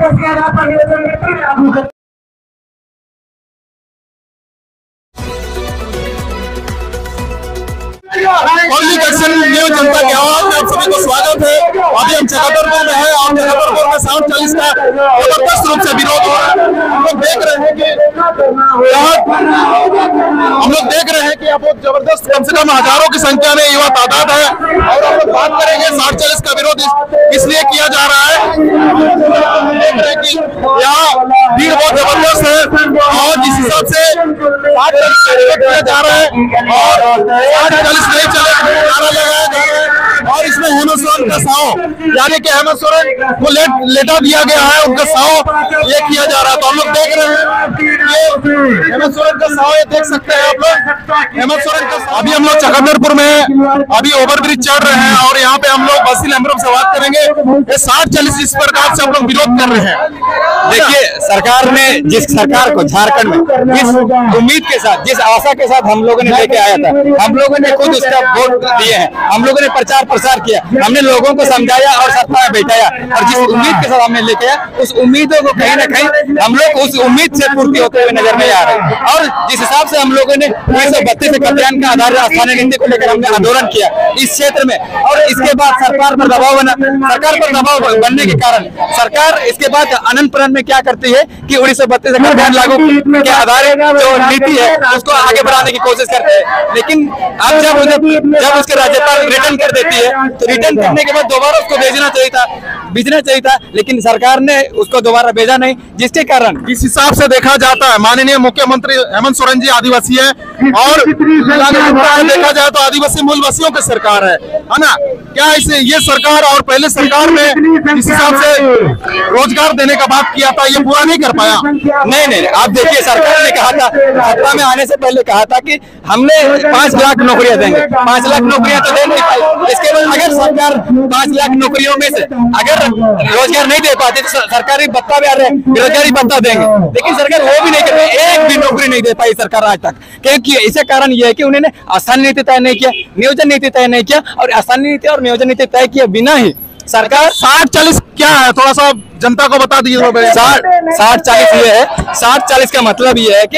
Public action news जनता की आवाज में आप सभी को स्वागत है। अभी हम छतरपुर में है और छतरपुर में 7:40 का जबरदस्त रूप से विरोध हो रहा है। हम लोग देख रहे हैं कि यहाँ बहुत जबरदस्त, कम से कम हजारों की संख्या में युवा तादाद है और हम लोग बात करेंगे 7:40 का विरोध इसलिए किया जा रहा है। देख रहे हैं कि यहाँ भीड़ बहुत जबरदस्त है और जिस हिसाब से 7:40 किया जा रहा है और 7:40 नहीं चले नारा लगाया जा रहा है और इसमें हेमंत सोरेन का साओ, यानी कि हेमंत सोरेन को लेटा दिया गया है, उनका साओ ये किया जा रहा है। तो हम लोग देख रहे हैं ये हेमंत सोरेन का साओ, ये देख सकते हैं आप लोग हेमंत सोरेन का साओ। अभी हम लोग छतरपुर में अभी ओवरब्रिज चढ़ रहे हैं और यहाँ पे हम लोग बसील अमरूम से बात करेंगे। ये 7:40 इस प्रकार से हम लोग विरोध कर रहे हैं। देखिए, सरकार ने जिस सरकार को झारखंड में जिस उम्मीद के साथ, जिस आशा के साथ हम लोगों ने लेके आया था, हम लोगों ने खुद उसका वोट दिए हैं, हम लोगों ने प्रचार प्रसार किया, हमने लोगों को समझाया और सत्ता में बैठाया और जिस उम्मीद के साथ हमने लेके आया उस उम्मीदों को कहीं ना कहीं हम लोग उस उम्मीद से पूर्ति होते हुए नजर नहीं आ रहे। और जिस हिसाब से हम लोगों ने 1932 कल्याण का आधार स्थानीय नीति को लेकर हमने आंदोलन किया इस क्षेत्र में और इसके बाद सरकार पर दबाव बनने के कारण सरकार इसके बाद अनंत प्रण में क्या करती है कि 1932 कल्याण लागू के आधार जो नीति है उसको आगे बढ़ाने की कोशिश करती है। लेकिन अब जब उसके राज्यपाल रिटर्न कर देती है तो रिटर्न करने के बाद दोबारा उसको भेजना चाहिए था, लेकिन सरकार ने उसको दोबारा भेजा नहीं, जिसके कारण जिस हिसाब से देखा जाता है माननीय मुख्यमंत्री हेमंत सोरेन जी आदिवासी है और देखा जाए तो आदिवासी मूलवासियों की सरकार है ना। क्या इसे ये सरकार और पहले सरकार में जिस हिसाब से रोजगार देने का बात किया था ये पूरा नहीं कर पाया? नहीं, आप देखिए, सरकार ने कहा था, सत्ता में आने से पहले कहा था कि हमने 5 लाख नौकरियां देंगे, 5 लाख नौकरियां तो दे नहीं पाई। इसके बाद अगर सरकार 5 लाख नौकरियों में से अगर रोजगार नहीं दे पाती तो सरकारी भत्ता भी आ रहे बेरोजगारी भत्ता देंगे, लेकिन सरकार वो भी नहीं कर पाई, एक भी नौकरी नहीं दे पाई सरकार आज तक। क्योंकि इसका कारण यह है कि उन्होंने स्थानीय नीति तय नहीं किया, नियोजन नीति तय नहीं किया और स्थानीय नीति और नियोजन नीति तय किए बिना ही सरकार 7:40 क्या है, थोड़ा सा जनता को बता दीजिए। 7:40 ये है, 7:40 का मतलब ये है कि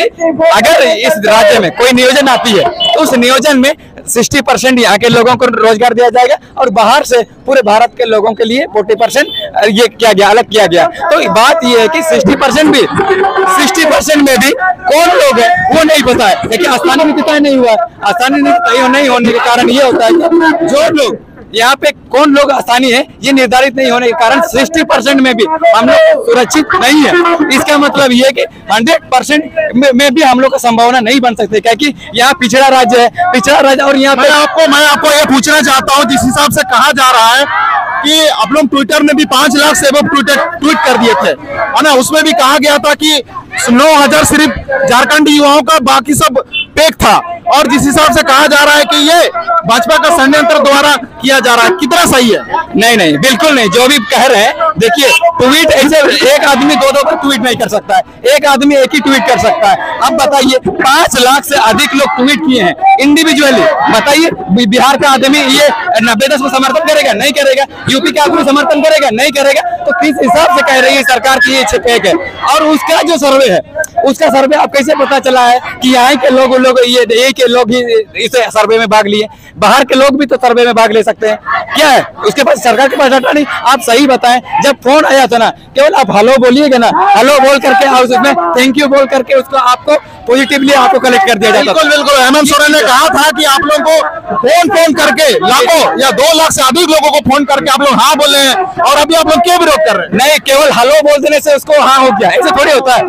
अगर इस राज्य में कोई नियोजन आती है तो उस नियोजन में 60% यहाँ के लोगों को रोजगार दिया जाएगा और बाहर से पूरे भारत के लोगों के लिए 40% ये किया गया, अलग किया गया। तो बात ये है कि 60% में भी कौन लोग है वो नहीं पता है, लेकिन स्थानीय नीति तय नहीं हुआ। स्थानीय नीति तय नहीं होने के कारण ये होता है कि जो लोग यहाँ पे कौन लोग स्थानीय है ये निर्धारित नहीं होने के कारण 60% में भी हम लोग सुरक्षित नहीं है। इसका मतलब ये है कि 100% में भी हम लोग का संभावना नहीं बन सकती, क्योंकि यहाँ पिछड़ा राज्य है और यहाँ पे मैं आपको ये पूछना चाहता हूँ, जिस हिसाब से कहा जा रहा है कि आप लोग ट्विटर में भी 5 लाख से ट्वीट कर दिए थे, है ना, उसमें भी कहा गया था कि 9,000 सिर्फ झारखंडी युवाओं का, बाकी सब फेक था। और जिस हिसाब से कहा जा रहा है कि ये भाजपा का षड्यंत्र द्वारा किया जा रहा है, कितना सही है? नहीं, बिल्कुल नहीं। जो भी कह रहे हैं, देखिए, ट्वीट ऐसे एक आदमी 2 का ट्वीट नहीं कर सकता है, एक आदमी एक ही ट्वीट कर सकता है। अब बताइए, 5 लाख से अधिक लोग ट्वीट किए हैं इंडिविजुअली। बताइए, बिहार का आदमी ये 90-10 को समर्थन करेगा? नहीं करेगा। यूपी का आदमी समर्थन करेगा? नहीं करेगा। तो किस हिसाब से कह रही है सरकार की ये फेक है? और उसका जो सर्वे है, उसका सर्वे आप कैसे पता चला है कि यहाँ के लोग ये के लोग ही इस सर्वे में भाग लिए? बाहर के लोग भी तो सर्वे में भाग ले सकते हैं। क्या है उसके पास, सरकार के पास डाटा नहीं? आप सही बताएं, जब फोन आया था ना, केवल आप हेलो बोलिएगा ना, हेलो बोल करके और उसमें थैंक यू बोल करके उसको आपको पॉजिटिवली आपको कलेक्ट कर दिया जाता है। बिल्कुल। हेमंत सोरेन ने कहा था कि आप लोगों को फोन करके लाखों या 2 लाख से अधिक लोगों को फोन करके आप लोग हाँ बोले हैं, और अभी आप लोग क्यों विरोध कर रहे हैं? नहीं, केवल हेलो बोल देने से उसको हाँ हो गया, ऐसे थोड़ी होता है।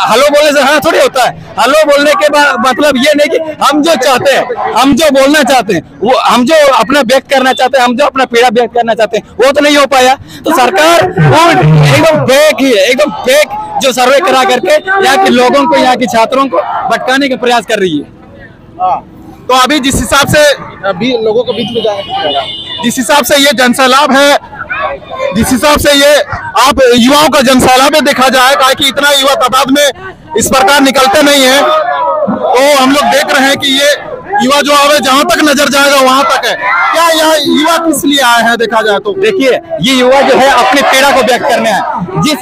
हेलो बोलने से हाँ थोड़ी होता है। हेलो बोलने के बाद मतलब ये नहीं कि हम जो चाहते हैं, हम जो बोलना चाहते हैं, वो हम जो अपना व्यक्त करना चाहते हैं, हम जो अपना पीड़ा व्यक्त करना चाहते हैं, वो तो नहीं हो पाया। तो सरकार एकदम फेक ही है, एकदम फेक जो सर्वे करा करके यहाँ के लोगों को, यहाँ के छात्रों को भटकाने का प्रयास कर रही है। तो अभी जिस हिसाब से अभी लोगों को बीच में जाएगा, जिस हिसाब से ये जनसैलाब है, जिस हिसाब से ये आप युवाओं का जनसैलाब देखा जाए, कहा कि इतना युवा तादाद में इस प्रकार निकलते नहीं है, तो हम लोग देख रहे हैं कि युवा जो आवे जहाँ तक नजर जाएगा वहां तक है। क्या यह युवा किस लिए आए हैं देखा जाए तो? देखिए, ये युवा जो है अपनी पीड़ा को व्यक्त करने हैं। जिस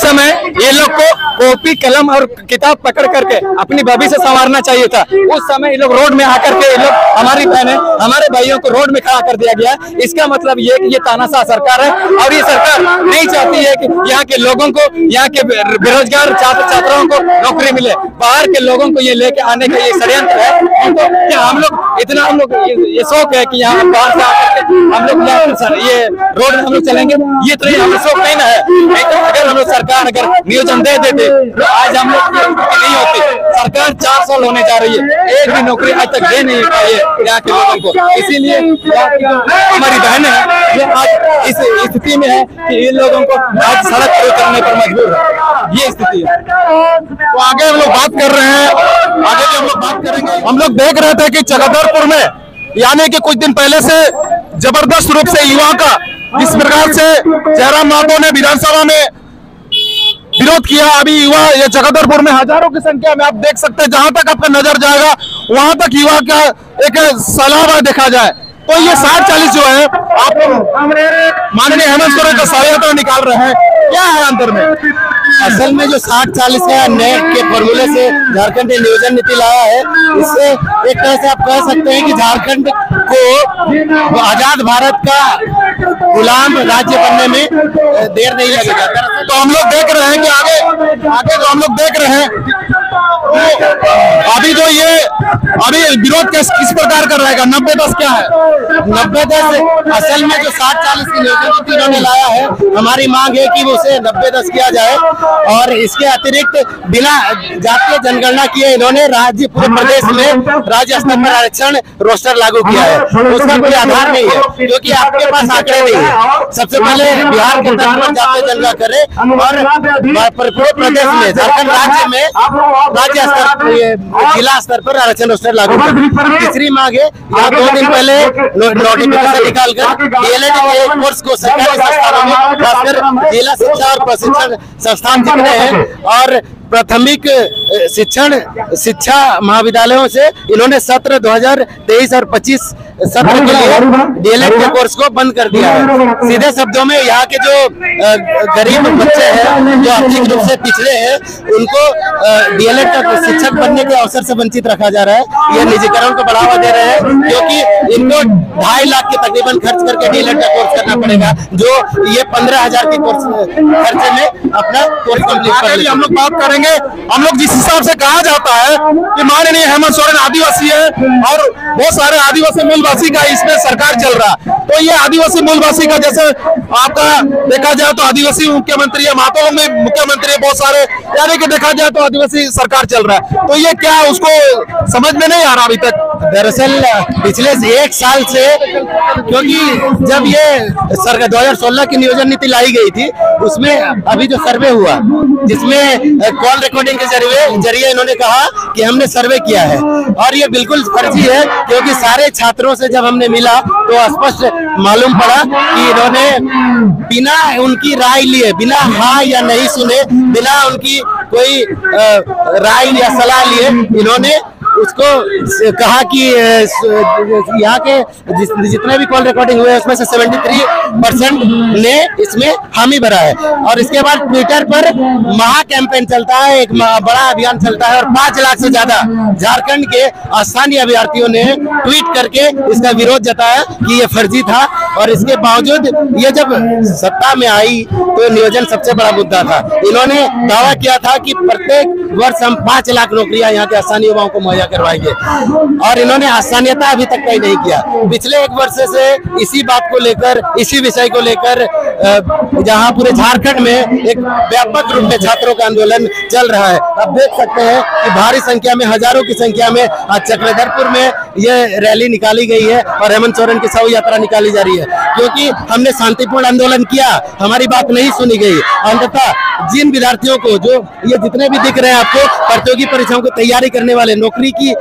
समय ये लोग को कॉपी कलम और किताब पकड़ करके अपनी भविष्य संवारना चाहिए था, उस समय ये लोग रोड में आकर के ये लोग हमारी बहनें हमारे भाइयों को रोड में खड़ा कर दिया गया। इसका मतलब ये कि ये तानाशाह सरकार है और ये सरकार नहीं चाहती है कि यहाँ के लोगों को, यहाँ के बेरोजगार छात्र छात्राओं को नौकरी मिले। बाहर के लोगों को ये लेके आने का ये षड्यंत्र है। तो क्या हम लोग ये शौक है कि यहाँ बाहर से आकर के हम लोग ये रोड में हम लोग चलेंगे, ये तो हमें शौक नहीं ना है। नहीं तो अगर हम लोग सरकार अगर नियोजन दे देते तो आज हम लोग नहीं होती। सरकार 4 साल होने जा रही है, एक भी नौकरी आज तक दे नहीं पाई है यहाँ के लोगों को। इसीलिए हमारी बहनें हैं ये आज इस स्थिति में है कि इन लोगों को आज सड़क पर उतरने पर मजबूर है, ये स्थिति है। तो आगे हम लोग बात कर रहे हैं, आगे भी हम लोग बात करेंगे। हम लोग देख रहे थे कि चकधरपुर में यानी कि कुछ दिन पहले से जबरदस्त रूप से युवा का जिस प्रकार से जयराम महतो ने विधानसभा में विरोध किया, अभी युवा ये चकधरपुर में हजारों की संख्या में आप देख सकते हैं, जहां तक आपका नजर जाएगा वहां तक युवा का एक सैलाब है देखा जाए तो। ये 60-40 जो है आप माननीय हेमंत सोरेन का षड्यंत्र निकाल रहे हैं, क्या है अंदर में? असल में जो 60-40 है नेट के फॉर्मूले से झारखंड ने नियोजन नीति लाया है। इससे एक तरह से आप कह सकते हैं कि झारखंड को आजाद भारत का गुलाम राज्य बनने में देर नहीं लगेगा। तो हम लोग देख रहे हैं कि आगे जो हम लोग देख रहे हैं तो अभी विरोध किस प्रकार का रहेगा? 90-10 क्या है? 90-10 असल में जो 60-40 की नियोजन नीति इन्होंने लाया है, हमारी मांग है कि उसे 90-10 किया जाए। और इसके अतिरिक्त बिना जातीय जनगणना किए इन्होंने राज्य पूरे प्रदेश में राज्य स्तर पर आरक्षण रोस्टर लागू किया है। उसका कोई आधार नहीं है क्योंकि आपके पास आंकड़े नहीं है। सबसे पहले बिहार के तर्ज पर जातीय जनगणना करे और पूरे प्रदेश में झारखंड राज्य में राज्य स्तर जिला स्तर पर आरक्षण रोस्टर लागू करे। तीसरी मांग है, यहाँ 2 दिन पहले नोटिफिकेशन निकालकर डीएलएड के कोर्स को सरकारी संस्थानों में खासकर जिला शिक्षा और प्रशिक्षण संस्थान जितने हैं और प्राथमिक शिक्षा महाविद्यालयों से इन्होंने सत्र 2023 और 25 सत्र के लिए डीएलएड के कोर्स को बंद कर दिया है। सीधे शब्दों में यहाँ के जो गरीब बच्चे हैं जो आर्थिक रूप से पिछड़े हैं उनको डीएलएड का शिक्षक बनने के अवसर से वंचित रखा जा रहा है। ये निजीकरण को बढ़ावा दे रहे हैं क्योंकि इनको 2.5 लाख के तकरीबन खर्च करके डीएलएड का कोर्स करना पड़ेगा, जो ये 15,000 के कोर्स खर्चे में अपना कोर्स कंप्लीट कर लेंगे। हम लोग बात करेंगे, हम लोग जिस हिसाब से कहा जाता है कि माननीय हेमंत सोरेन आदिवासी है और बहुत सारे आदिवासी मूलवासी का इसमें सरकार चल रहा है, तो ये आदिवासी मूलवासी का जैसे आपका देखा जाए तो आदिवासी मुख्यमंत्री है, महतो में मुख्यमंत्री है, बहुत सारे यानी कि देखा जाए तो आदिवासी सरकार चल रहा है, तो ये क्या उसको समझ में नहीं आ रहा अभी तक? दरअसल पिछले 1 साल से, क्योंकि जब ये सरकार 2016 की नियोजन नीति लाई गई थी उसमें अभी जो सर्वे हुआ जिसमें कॉल रिकॉर्डिंग के जरिए इन्होंने कहा कि हमने सर्वे किया है और ये बिल्कुल फर्जी है क्योंकि सारे छात्रों से जब हमने मिला तो स्पष्ट मालूम पड़ा कि इन्होंने बिना उनकी राय लिए, बिना हाँ या नहीं सुने, बिना उनकी कोई राय या सलाह लिए इन्होंने उसको कहा कि यहाँ के जितने भी कॉल रिकॉर्डिंग हुए उसमें से 73% ने इसमें हामी भरा है। और इसके बाद ट्विटर पर महा कैंपेन चलता है, एक बड़ा अभियान चलता है और 5 लाख से ज्यादा झारखंड के स्थानीय अभ्यर्थियों ने ट्वीट करके इसका विरोध जताया कि ये फर्जी था। और इसके बावजूद ये जब सत्ता में आई तो नियोजन सबसे बड़ा मुद्दा था। इन्होंने दावा किया था कि प्रत्येक वर्ष हम 5 लाख नौकरियां यहाँ के स्थानीय युवाओं को मुहैया करवाएंगे और इन्होंने स्थानीयता अभी तक तय नहीं किया। पिछले 1 वर्ष से इसी बात को लेकर, इसी विषय को लेकर जहां पूरे झारखंड में एक व्यापक रूप में छात्रों का आंदोलन चल रहा है। आप देख सकते हैं कि भारी संख्या में, हजारों की संख्या में आज चक्रधरपुर में ये रैली निकाली गई है और हेमंत सोरेन की शव यात्रा निकाली जा रही है क्योंकि हमने शांतिपूर्ण आंदोलन किया, हमारी बात नहीं सुनी गई। अंततः जिन विद्यार्थियों को, जो ये जितने भी दिख रहे हैं आपको प्रतियोगी परीक्षाओं की तैयारी करने वाले, नौकरी की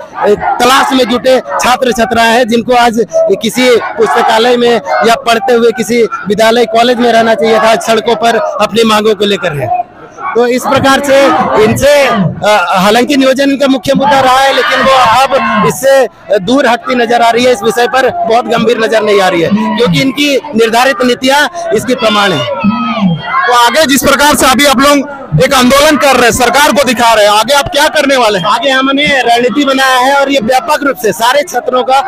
तलाश में जुटे छात्र छात्राएं हैं जिनको आज किसी पुस्तकालय में या पढ़ते हुए किसी विद्यालय कॉलेज में रहना चाहिए था, सड़कों पर अपनी मांगों को लेकर है। तो इस प्रकार से इनसे हालांकि नियोजन इनका मुख्य मुद्दा रहा है, लेकिन वो अब इससे दूर हटती नजर आ रही है। इस विषय पर बहुत गंभीर नजर नहीं आ रही है, क्योंकि इनकी निर्धारित नीतियां इसकी प्रमाण है। तो आगे जिस प्रकार से अभी आप लोग एक आंदोलन कर रहे हैं, सरकार को दिखा रहे हैं, आगे आप क्या करने वाले हैं? आगे हमने रणनीति बनाया है और ये व्यापक रूप से सारे क्षेत्रों का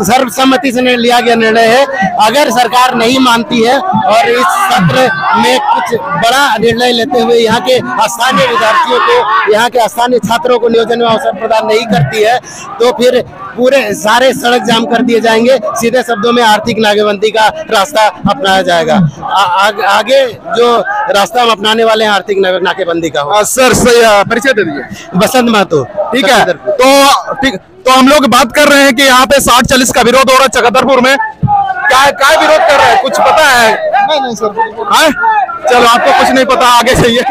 सर्वसम्मति से लिया गया निर्णय है। अगर सरकार नहीं मानती है और इस सत्र में कुछ बड़ा निर्णय लेते हुए यहाँ के स्थानीय विद्यार्थियों को, यहाँ के स्थानीय छात्रों को नियोजन में अवसर प्रदान नहीं करती है, तो फिर पूरे सारे सड़क जाम कर दिए जाएंगे। सीधे शब्दों में आर्थिक नाकेबंदी का रास्ता अपनाया जाएगा। आगे जो रास्ता हम अपनाने वाले हैं आर्थिक नाकेबंदी का हो। सर परिचय दे दीजिए। बसंत महतो। ठीक है, तो हम लोग बात कर रहे हैं कि यहाँ पे 60-40 का विरोध हो रहा है चकदरपुर में। क्या विरोध कर रहे हैं, कुछ पता है? नहीं सर। चलो, आपको कुछ नहीं पता, आगे चाहिए।